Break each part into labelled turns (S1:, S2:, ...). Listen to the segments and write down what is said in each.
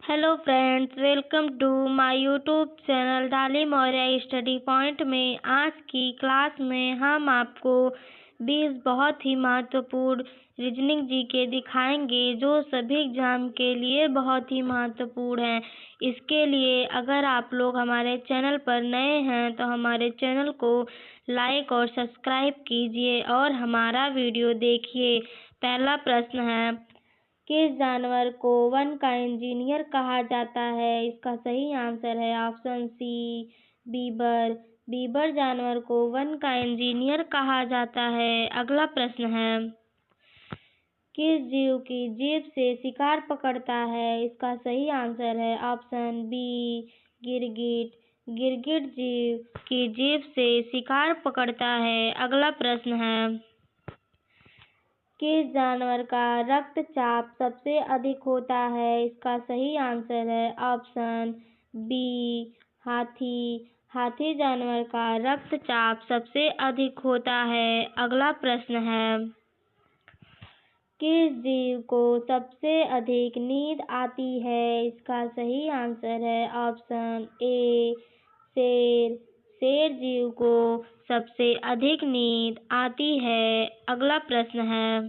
S1: Hello friends, welcome to my YouTube channel Dolly Maurya study point में। आज की क्लास में हम आपको 20 बहुत ही महत्वपूर्ण रीजनिंग जीके दिखाएंगे जो सभी एग्जाम के लिए बहुत ही महत्वपूर्ण है। इसके लिए अगर आप लोग हमारे चैनल पर नए हैं तो हमारे चैनल को लाइक और सब्सक्राइब कीजिए और हमारा वीडियो देखिए। पहला प्रश्न है, किस जानवर को वन का इंजीनियर कहा जाता है? इसका सही आंसर है ऑप्शन सी, बीबर। बीबर जानवर को वन का इंजीनियर कहा जाता है। अगला प्रश्न है, किस जीव की जीभ से शिकार पकड़ता है? इसका सही आंसर है ऑप्शन बी, गिरगिट। गिरगिट जीव की जीभ से शिकार पकड़ता है। अगला प्रश्न है, किस जानवर का रक्तचाप सबसे अधिक होता है? इसका सही आंसर है ऑप्शन बी, हाथी। हाथी जानवर का रक्तचाप सबसे अधिक होता है। अगला प्रश्न है, किस जीव को सबसे अधिक नींद आती है? इसका सही आंसर है ऑप्शन ए, शेर। शेर जीव को सबसे अधिक नींद आती है। अगला प्रश्न है,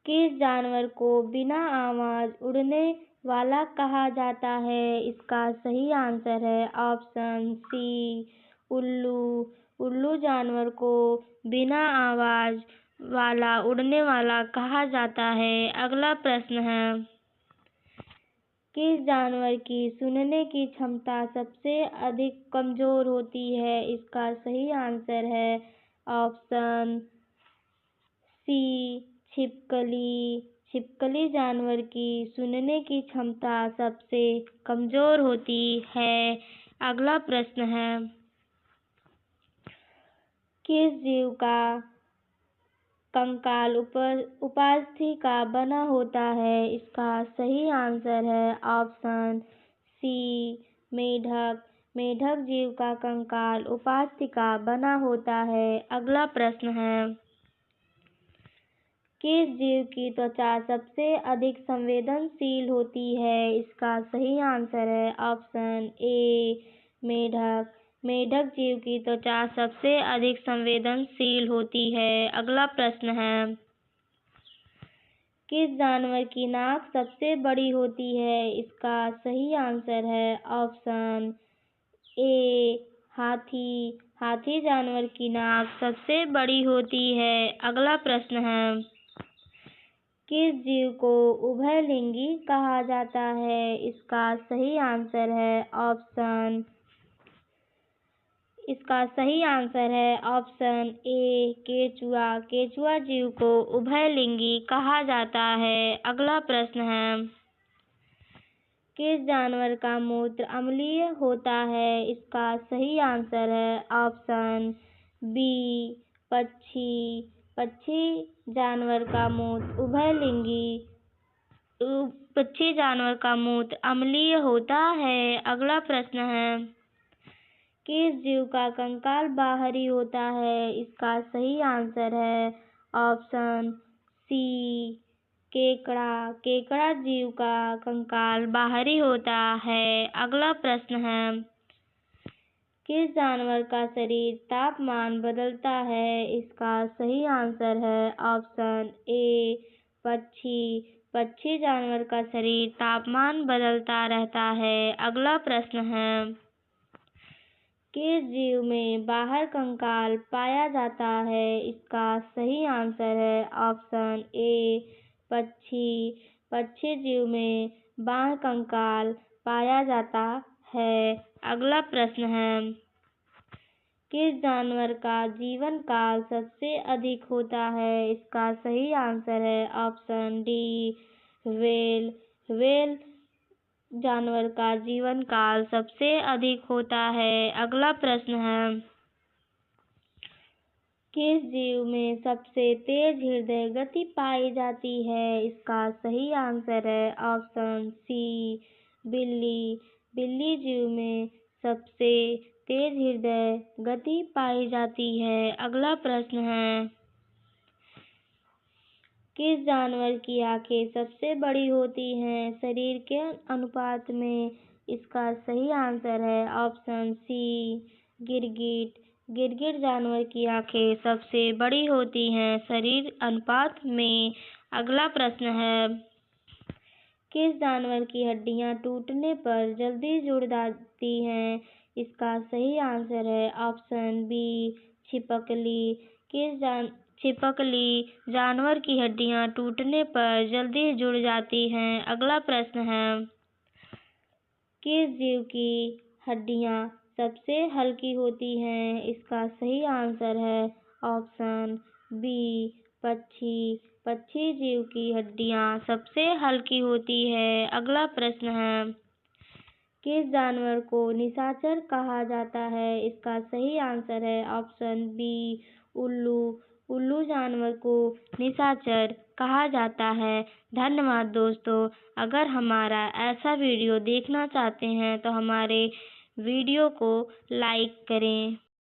S1: किस जानवर को बिना आवाज उड़ने वाला कहा जाता है? इसका सही आंसर है ऑप्शन सी, उल्लू। उल्लू जानवर को बिना आवाज वाला उड़ने वाला कहा जाता है। अगला प्रश्न है, किस जानवर की सुनने की क्षमता सबसे अधिक कमजोर होती है? इसका सही आंसर है ऑप्शन सी, छिपकली। छिपकली जानवर की सुनने की क्षमता सबसे कमजोर होती है। अगला प्रश्न है, किस जीव का कंकाल उपास्थि का बना होता है? इसका सही आंसर है ऑप्शन सी, मेढक। मेढक जीव का कंकाल उपास्थि का बना होता है। अगला प्रश्न है, किस जीव की त्वचा सबसे अधिक संवेदनशील होती है? इसका सही आंसर है ऑप्शन ए, मेढक। मेढक जीव की त्वचा सबसे अधिक संवेदनशील होती है। अगला प्रश्न है, किस जानवर की नाक सबसे बड़ी होती है? इसका सही आंसर है ऑप्शन ए, हाथी। हाथी जानवर की नाक सबसे बड़ी होती है। अगला प्रश्न है, किस जीव को उभयलिंगी कहा जाता है? इसका सही आंसर है ऑप्शन ए, केचुआ। केचुआ जीव को उभयलिंगी कहा जाता है। अगला प्रश्न है, किस जानवर का मूत्र अम्लीय होता है? इसका सही आंसर है ऑप्शन बी, पक्षी। पक्षी जानवर का मूत्र पक्षी जानवर का मूत्र अम्लीय होता है। अगला प्रश्न है, किस जीव का कंकाल बाहरी होता है? इसका सही आंसर है ऑप्शन सी, केकड़ा। केकड़ा जीव का कंकाल बाहरी होता है। अगला प्रश्न है, किस जानवर का शरीर तापमान बदलता है? इसका सही आंसर है ऑप्शन ए, पक्षी। पक्षी जानवर का शरीर तापमान बदलता रहता है। अगला प्रश्न है, किस जीव में बाहर कंकाल पाया जाता है? इसका सही आंसर है ऑप्शन ए, पक्षी। पक्षी जीव में बाह्य कंकाल पाया जाता है। अगला प्रश्न है, किस जानवर का जीवन काल सबसे अधिक होता है? इसका सही आंसर है ऑप्शन डी, व्हेल। व्हेल जानवर का जीवन काल सबसे अधिक होता है। अगला प्रश्न है, किस जीव में सबसे तेज हृदय गति पाई जाती है? इसका सही आंसर है ऑप्शन सी, बिल्ली। बिल्ली जीव में सबसे तेज हृदय गति पाई जाती है। अगला प्रश्न है, किस जानवर की आँखें सबसे बड़ी होती हैं शरीर के अनुपात में? इसका सही आंसर है ऑप्शन सी, गिरगिट। गिरगिट जानवर की आँखें सबसे बड़ी होती हैं शरीर अनुपात में। अगला प्रश्न है, किस जानवर की हड्डियाँ टूटने पर जल्दी जुड़ जाती हैं? इसका सही आंसर है ऑप्शन बी, छिपकली। छिपकली जानवर की हड्डियाँ टूटने पर जल्दी जुड़ जाती हैं। अगला प्रश्न है, किस जीव की हड्डियाँ सबसे हल्की होती हैं? इसका सही आंसर है ऑप्शन बी, पक्षी। पक्षी जीव की हड्डियाँ सबसे हल्की होती है। अगला प्रश्न है, किस जानवर को निशाचर कहा जाता है? इसका सही आंसर है ऑप्शन बी, उल्लू। उल्लू जानवर को निशाचर कहा जाता है। धन्यवाद दोस्तों। अगर हमारा ऐसा वीडियो देखना चाहते हैं तो हमारे वीडियो को लाइक करें।